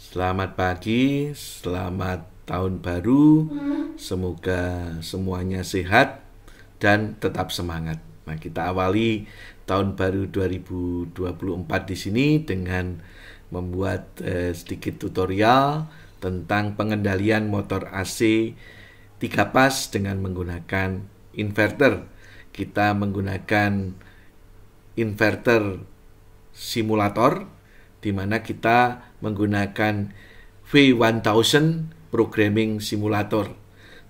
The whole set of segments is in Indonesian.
Selamat pagi, selamat tahun baru. Semoga semuanya sehat dan tetap semangat. Nah, kita awali tahun baru 2024 di sini dengan membuat sedikit tutorial tentang pengendalian motor AC 3 pas dengan menggunakan inverter. Kita menggunakan inverter simulator, di mana kita menggunakan V1000 Programming Simulator.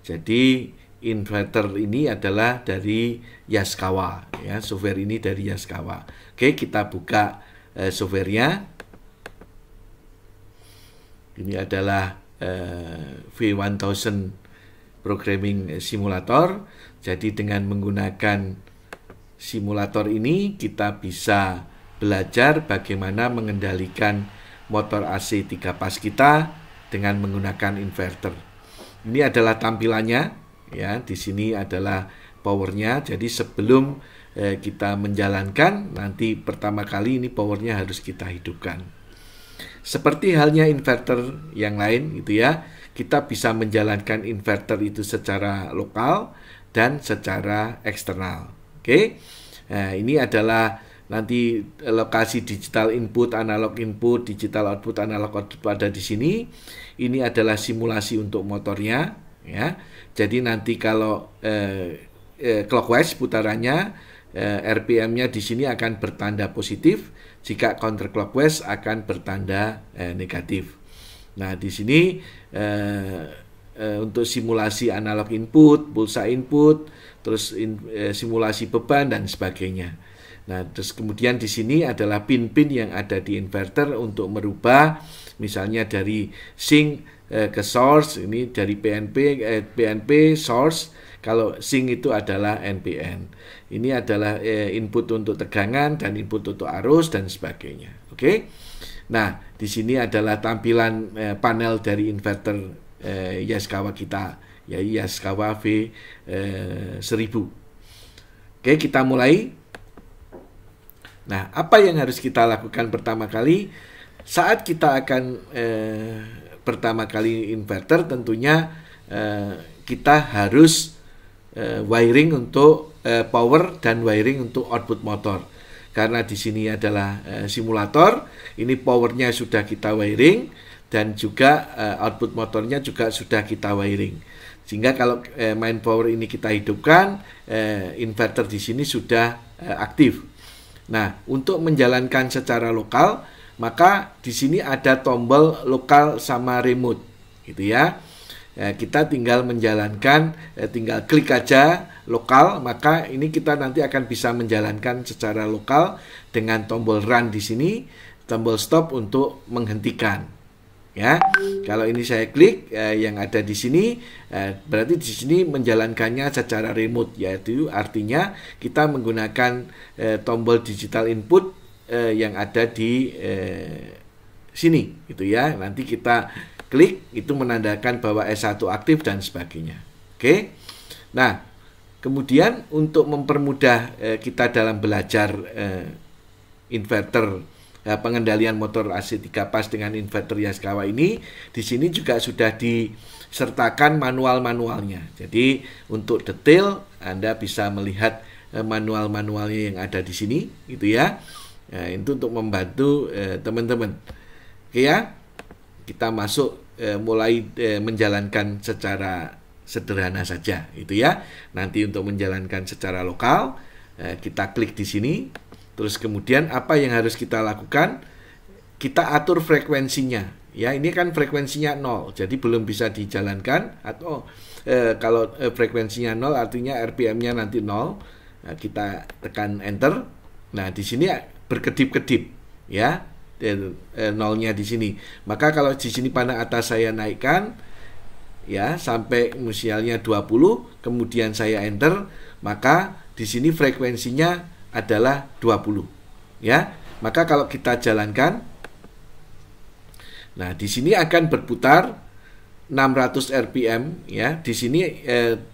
Jadi inverter ini adalah dari Yaskawa, ya, software ini dari Yaskawa. Oke, kita buka softwarenya. Ini adalah V1000 Programming Simulator. Jadi dengan menggunakan simulator ini kita bisa belajar bagaimana mengendalikan motor AC 3 pas kita dengan menggunakan inverter. Ini adalah tampilannya, ya. Di sini adalah powernya. Jadi sebelum kita menjalankan, nanti pertama kali ini powernya harus kita hidupkan. Seperti halnya inverter yang lain, gitu ya. Kita bisa menjalankan inverter itu secara lokal dan secara eksternal. Oke. Nah, ini adalah nanti lokasi digital input, analog input, digital output, analog output ada di sini. Ini adalah simulasi untuk motornya, ya. Jadi nanti kalau clockwise putarannya, RPM-nya di sini akan bertanda positif, jika counterclockwise akan bertanda negatif. Nah, di sini untuk simulasi analog input, pulsa input, terus simulasi beban dan sebagainya. Nah, terus kemudian di sini adalah pin-pin yang ada di inverter untuk merubah, misalnya dari sink ke source, ini dari PNP source, kalau sink itu adalah NPN. Ini adalah input untuk tegangan dan input untuk arus dan sebagainya. Oke. Nah, di sini adalah tampilan panel dari inverter Yaskawa kita, ya, Yaskawa V1000. Oke, kita mulai. Nah, apa yang harus kita lakukan pertama kali saat kita akan pertama kali inverter? Tentunya kita harus wiring untuk power dan wiring untuk output motor. Karena di sini adalah simulator, ini powernya sudah kita wiring dan juga output motornya juga sudah kita wiring. Sehingga kalau main power ini kita hidupkan, inverter di sini sudah aktif. Nah, untuk menjalankan secara lokal, maka di sini ada tombol lokal sama remote, gitu ya. Kita tinggal menjalankan, tinggal klik aja lokal, maka ini kita nanti akan bisa menjalankan secara lokal dengan tombol run di sini, tombol stop untuk menghentikan. Ya, kalau ini saya klik yang ada di sini, berarti di sini menjalankannya secara remote, yaitu artinya kita menggunakan tombol digital input yang ada di sini, gitu ya. Nanti kita klik, itu menandakan bahwa S1 aktif dan sebagainya. Oke. Nah, kemudian untuk mempermudah kita dalam belajar inverter, pengendalian motor AC 3 pas dengan inverter Yaskawa ini, di sini juga sudah disertakan manual-manualnya. Jadi untuk detail Anda bisa melihat manual-manualnya yang ada di sini, gitu ya. Nah, itu untuk membantu teman-teman. Oke ya. Kita masuk mulai menjalankan secara sederhana saja, itu ya. Nanti untuk menjalankan secara lokal, kita klik di sini. Terus kemudian apa yang harus kita lakukan? Kita atur frekuensinya. Ya, ini kan frekuensinya 0, jadi belum bisa dijalankan. Atau kalau frekuensinya 0 artinya RPM-nya nanti 0. Nah, kita tekan enter. Nah, di sini berkedip-kedip, ya, nolnya di sini. Maka kalau di sini panah atas saya naikkan, ya, sampai misalnya 20, kemudian saya enter, maka di sini frekuensinya adalah 20, ya. Maka kalau kita jalankan, nah di sini akan berputar 600 RPM, ya. Di sini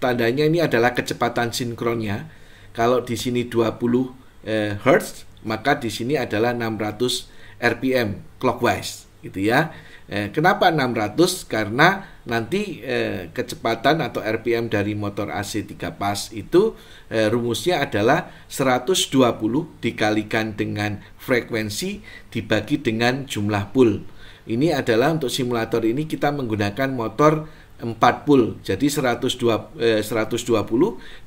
tandanya ini adalah kecepatan sinkronnya. Kalau di sini 20 Hz, maka di sini adalah 600 RPM clockwise, gitu ya. Kenapa 600? Karena nanti kecepatan atau RPM dari motor AC 3 pas itu rumusnya adalah 120 dikalikan dengan frekuensi dibagi dengan jumlah pul. Ini adalah untuk simulator ini kita menggunakan motor 4 pul. Jadi 120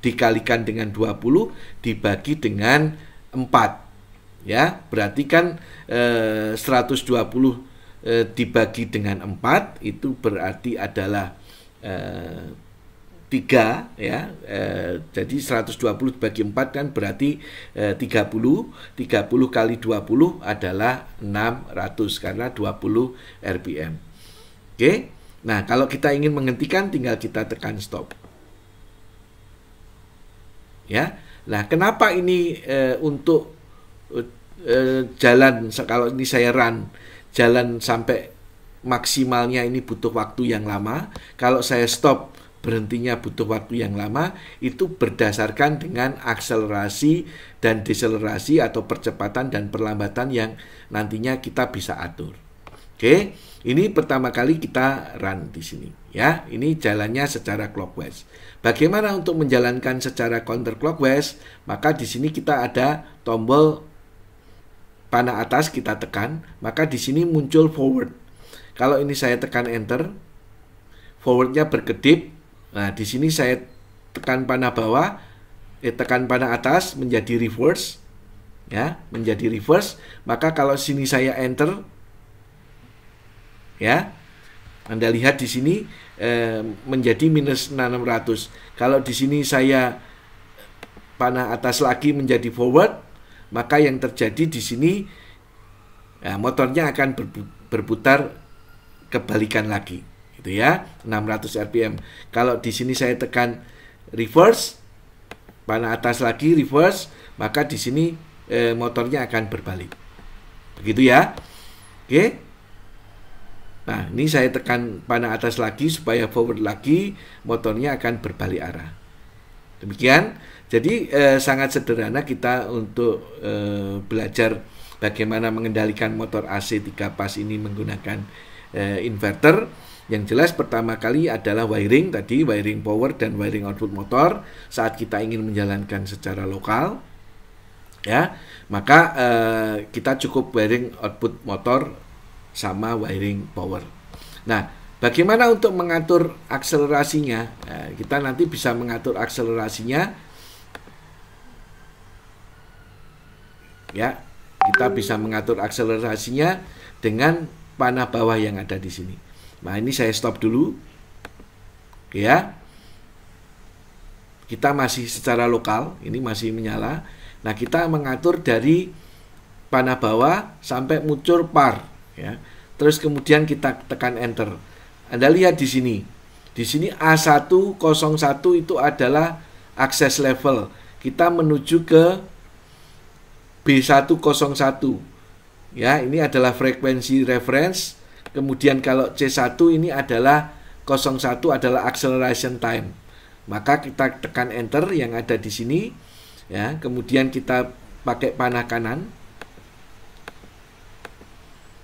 dikalikan dengan 20 dibagi dengan 4. Ya, berarti kan 120 dibagi dengan 4 itu berarti adalah 3 ya. Jadi 120 dibagi 4 kan berarti 30 kali 20 adalah 600 karena 20 rpm. Oke. Nah, kalau kita ingin menghentikan tinggal kita tekan stop. Ya. Nah, kenapa ini untuk jalan, kalau ini saya run jalan sampai maksimalnya ini butuh waktu yang lama. Kalau saya stop berhentinya butuh waktu yang lama. Itu berdasarkan dengan akselerasi dan deselerasi atau percepatan dan perlambatan yang nantinya kita bisa atur. Oke, ini pertama kali kita run di sini ya. Ini jalannya secara clockwise. Bagaimana untuk menjalankan secara counterclockwise? Maka di sini kita ada tombol panah atas, kita tekan, maka di sini muncul forward. Kalau ini saya tekan enter, forwardnya berkedip. Nah, di sini saya tekan panah bawah, tekan panah atas menjadi reverse, ya, menjadi reverse. Maka kalau sini saya enter, ya, Anda lihat di sini menjadi minus 600. Kalau di sini saya panah atas lagi menjadi forward, maka yang terjadi di sini ya, motornya akan berputar kebalikan lagi, gitu ya, 600 rpm. Kalau di sini saya tekan reverse, panah atas lagi reverse, maka di sini motornya akan berbalik, begitu ya. Oke. Nah, ini saya tekan panah atas lagi supaya forward lagi, motornya akan berbalik arah. Demikian. Jadi sangat sederhana kita untuk belajar bagaimana mengendalikan motor AC 3 pas ini menggunakan inverter. Yang jelas pertama kali adalah wiring tadi, wiring power dan wiring output motor saat kita ingin menjalankan secara lokal. Ya, maka kita cukup wiring output motor sama wiring power. Nah, bagaimana untuk mengatur akselerasinya? Nah, kita nanti bisa mengatur akselerasinya. Ya, kita bisa mengatur akselerasinya dengan panah bawah yang ada di sini. Nah, ini saya stop dulu. Oke ya. Kita masih secara lokal, ini masih menyala. Nah, kita mengatur dari panah bawah sampai muncul par, ya. Terus kemudian kita tekan enter. Anda lihat di sini. Di sini A101 itu adalah access level. Kita menuju ke B101. Ya, ini adalah frekuensi reference. Kemudian kalau C1 ini adalah 01 adalah acceleration time. Maka kita tekan enter yang ada di sini. Ya, kemudian kita pakai panah kanan.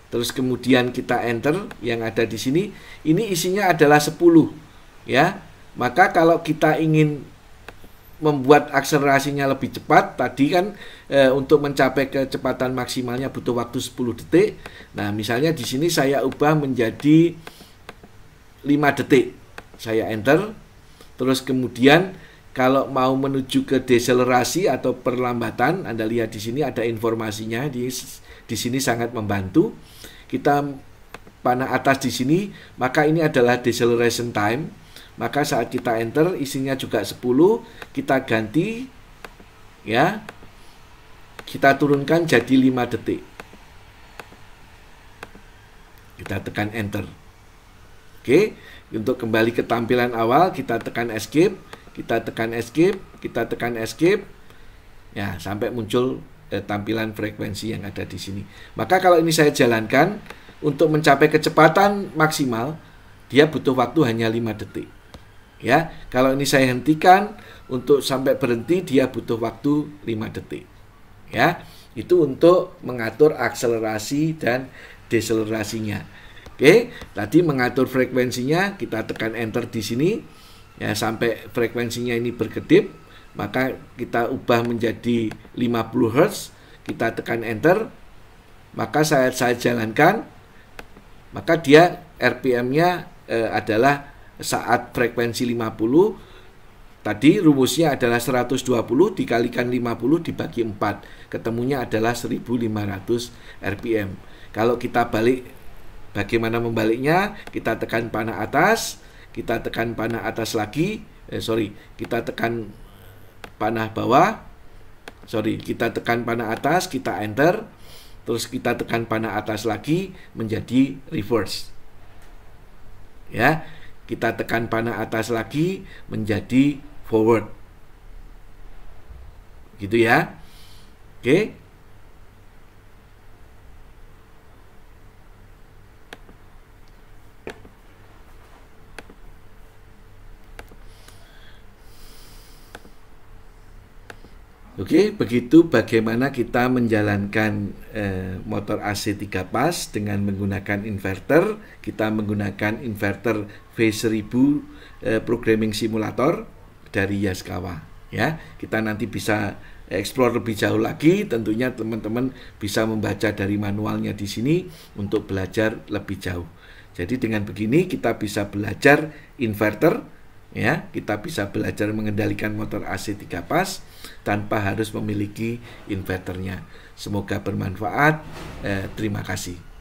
Terus kemudian kita enter yang ada di sini. Ini isinya adalah 10. Ya. Maka kalau kita ingin membuat akselerasinya lebih cepat, tadi kan untuk mencapai kecepatan maksimalnya butuh waktu 10 detik. Nah, misalnya di sini saya ubah menjadi 5 detik. Saya enter. Terus kemudian kalau mau menuju ke deselerasi atau perlambatan, Anda lihat di sini ada informasinya, di sini sangat membantu. Kita panah atas di sini, maka ini adalah deceleration time. Maka saat kita enter isinya juga 10, kita ganti ya. Kita turunkan jadi 5 detik. Kita tekan enter. Oke, untuk kembali ke tampilan awal kita tekan escape, kita tekan escape, kita tekan escape. Ya, sampai muncul tampilan frekuensi yang ada di sini. Maka kalau ini saya jalankan untuk mencapai kecepatan maksimal, dia butuh waktu hanya 5 detik. Ya, kalau ini saya hentikan untuk sampai berhenti dia butuh waktu 5 detik. Ya, itu untuk mengatur akselerasi dan deselerasinya. Oke, tadi mengatur frekuensinya, kita tekan enter di sini ya sampai frekuensinya ini berkedip, maka kita ubah menjadi 50 Hz, kita tekan enter, maka saya jalankan, maka dia RPM-nya adalah saat frekuensi 50, tadi rumusnya adalah 120 dikalikan 50 dibagi 4, ketemunya adalah 1500 RPM. Kalau kita balik, bagaimana membaliknya? Kita tekan panah atas, kita tekan panah atas lagi, kita tekan panah bawah, kita tekan panah atas, kita enter, terus kita tekan panah atas lagi menjadi reverse. Ya, kita tekan panah atas lagi menjadi forward. Gitu ya. Oke. Oke, begitu bagaimana kita menjalankan motor AC 3 pas dengan menggunakan inverter. Kita menggunakan inverter V1000 programming simulator dari Yaskawa. Ya, kita nanti bisa explore lebih jauh lagi. Tentunya teman-teman bisa membaca dari manualnya di sini untuk belajar lebih jauh. Jadi dengan begini kita bisa belajar inverter. Ya, kita bisa belajar mengendalikan motor AC 3 pas tanpa harus memiliki inverternya. Semoga bermanfaat. Terima kasih.